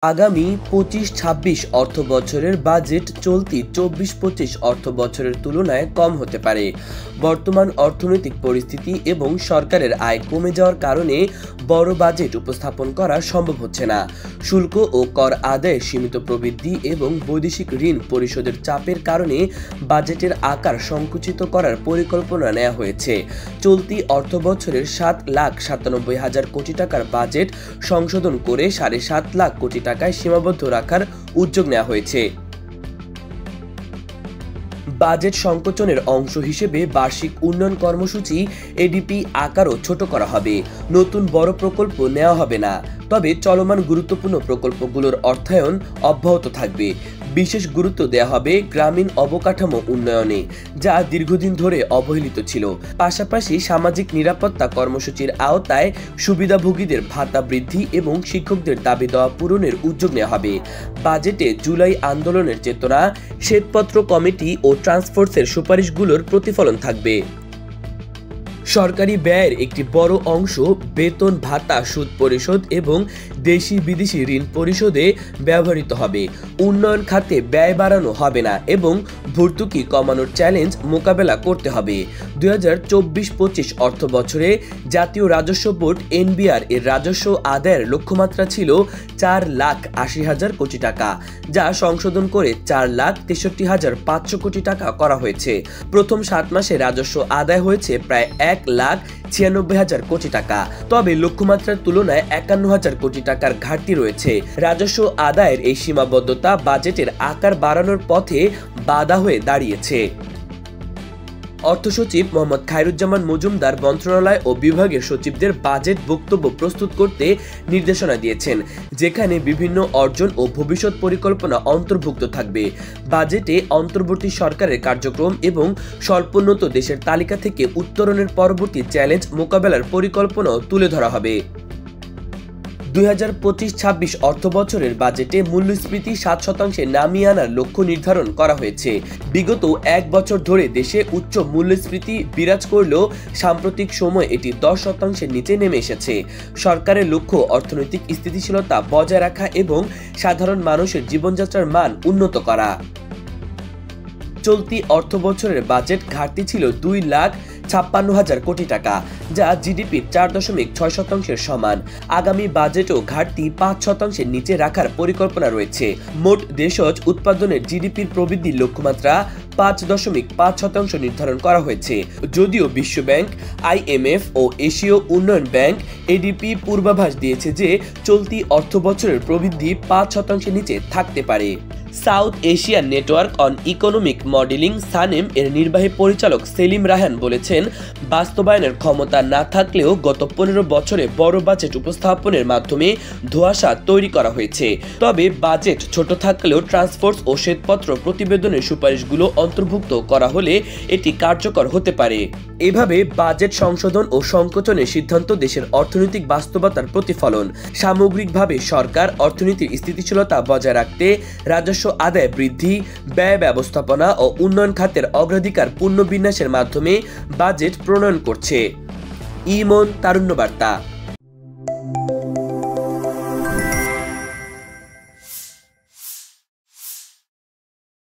আগামী ২৫-২৬ অর্থবছরের বাজেট চলতি ২৪-২৫ অর্থবছরের তুলনায় কম হতে পারে। বর্তমান অর্থনৈতিক পরিস্থিতি এবং সরকারের আয় কমে যাওয়ার কারণে বড় বাজেট উপস্থাপন করা সম্ভব হচ্ছে না। শুল্ক ও কর আদায়ে সীমিত প্রবৃদ্ধি এবং বৈদেশিক ঋণ পরিশোধের চাপের কারণে বাজেটের আকার সংকুচিত করার পরিকল্পনা নেওয়া হয়েছে। চলতি অর্থবছরের ৭,৯৭,হাজার কোটি টাকার বাজেট সংশোধন করে ৭.৫ লাখ কোটি টাকায় সীমাবদ্ধ রাখার উদ্যোগ নেওয়া হয়েছে। বাজেট সংকোচনের অংশ হিসেবে বার্ষিক উন্নয়ন কর্মসূচি এডিপি আকারও ছোট করা হবে। নতুন বড় প্রকল্প নেওয়া হবে না, তবে চলমান গুরুত্বপূর্ণ প্রকল্পগুলোর অর্থায়ন অব্যাহত থাকবে। বিশেষ গুরুত্ব দেওয়া হবে গ্রামীণ অবকাঠামো উন্নয়নে, যা দীর্ঘদিন ধরে অবহেলিত ছিল। পাশাপাশি সামাজিক নিরাপত্তা কর্মসূচির আওতায় সুবিধাভোগীদের ভাতা বৃদ্ধি এবং শিক্ষকদের দাবি দেওয়া পূরণের উদ্যোগ নেওয়া হবে। বাজেটে জুলাই আন্দোলনের চেতনা, শ্বেতপত্র কমিটি ও ট্রান্সফোর্সের সুপারিশগুলোর প্রতিফলন থাকবে। সরকারি ব্যয়ের একটি বড় অংশ বেতন ভাতা, সুদ পরিশোধ এবং দেশি বিদেশি ঋণ পরিশোধে ব্যবহৃত হবে। উন্নয়ন খাতে ব্যয় বাড়ানো হবে না এবং ভর্তুকি কমানোর চ্যালেঞ্জ মোকাবেলা করতে হবে। ২০২৪-২৫ অর্থ বছরে জাতীয় রাজস্ব বোর্ড এনবিআর এর রাজস্ব আদায়ের লক্ষ্যমাত্রা ছিল ৪,৮০,০০০ কোটি টাকা, যা সংশোধন করে ৪,৬৩,৫০০ কোটি টাকা করা হয়েছে। প্রথম ৭ মাসে রাজস্ব আদায় হয়েছে প্রায় ১,৯৬,০০০ কোটি টাকা, তবে লক্ষ্যমাত্রার তুলনায় ৫১,০০০ কোটি টাকার ঘাটতি রয়েছে। রাজস্ব আদায়ের এই সীমাবদ্ধতা বাজেটের আকার বাড়ানোর পথে বাধা হয়ে দাঁড়িয়েছে। অর্থসচিব মোহাম্মদ খায়রুজ্জামান মজুমদার মন্ত্রণালয় ও বিভাগের সচিবদের বাজেট বক্তব্য প্রস্তুত করতে নির্দেশনা দিয়েছেন, যেখানে বিভিন্ন অর্জন ও ভবিষ্যৎ পরিকল্পনা অন্তর্ভুক্ত থাকবে। বাজেটে অন্তর্বর্তী সরকারের কার্যক্রম এবং স্বল্পোন্নত দেশের তালিকা থেকে উত্তরণের পরবর্তী চ্যালেঞ্জ মোকাবেলার পরিকল্পনাও তুলে ধরা হবে। ২০২৫-২৬ অর্থবছরের বাজেটে মূল্যস্ফীতি ৭% নামিয়ে আনার লক্ষ্য নির্ধারণ করা হয়েছে। বিগত ১ বছর ধরে দেশে উচ্চ মূল্যস্ফীতি বিরাজ করলেও সাম্প্রতিক সময়ে এটি ১০% নিচে নেমে এসেছে। সরকারের লক্ষ্য অর্থনৈতিক স্থিতিশীলতা বজায় রাখা এবং সাধারণ মানুষের জীবনযাত্রার মান উন্নত করা। চলতি অর্থবছরের বাজেট ঘাটতি ছিল ২,৫৬,০০০ কোটি টাকা, যা জিডিপির ৪.৬% সমান। আগামী বাজেটও ঘাটতি ৫% নিচে রাখার পরিকল্পনা রয়েছে। মোট দেশজ উৎপাদনের জিডিপির প্রবৃদ্ধির লক্ষ্যমাত্রা ৫.৫% নির্ধারণ করা হয়েছে। যদিও বিশ্বব্যাংক, IMF ও এশীয় উন্নয়ন ব্যাংক এডিপি পূর্বাভাস দিয়েছে যে চলতি অর্থবছরের প্রবৃদ্ধি ৫% নিচে থাকতে পারে। South Asian network on economic modelling SANEM এর নির্বাহী পরিচালক সেলিম রায়হান বলেছেন, বাস্তবায়নের ক্ষমতা না থাকলেও গত ১৫ বছরে বড় বাজেট উপস্থাপনের মাধ্যমে ধোঁয়াশা তৈরি করা হয়েছে। তবে বাজেট ছোট থাকলেও ট্রান্সফোর্স ও শ্বেতপত্র প্রতিবেদনের সুপারিশগুলো অন্তর্ভুক্ত করা হলে এটি কার্যকর হতে পারে। এভাবে বাজেট সংশোধন ও সংকোচনের সিদ্ধান্ত দেশের অর্থনৈতিক বাস্তবতার প্রতিফলন। সামগ্রিকভাবে সরকার অর্থনীতির স্থিতিশীলতা বজায় রাখতে রাজস্ব আদায় বৃদ্ধি, ব্যয় ব্যবস্থাপনা ও উন্নয়ন খাতের অগ্রাধিকার পুনর্বিন্যাসের মাধ্যমে বাজেট প্রণয়ন করছে। ইমন তারুণ্য বার্তা।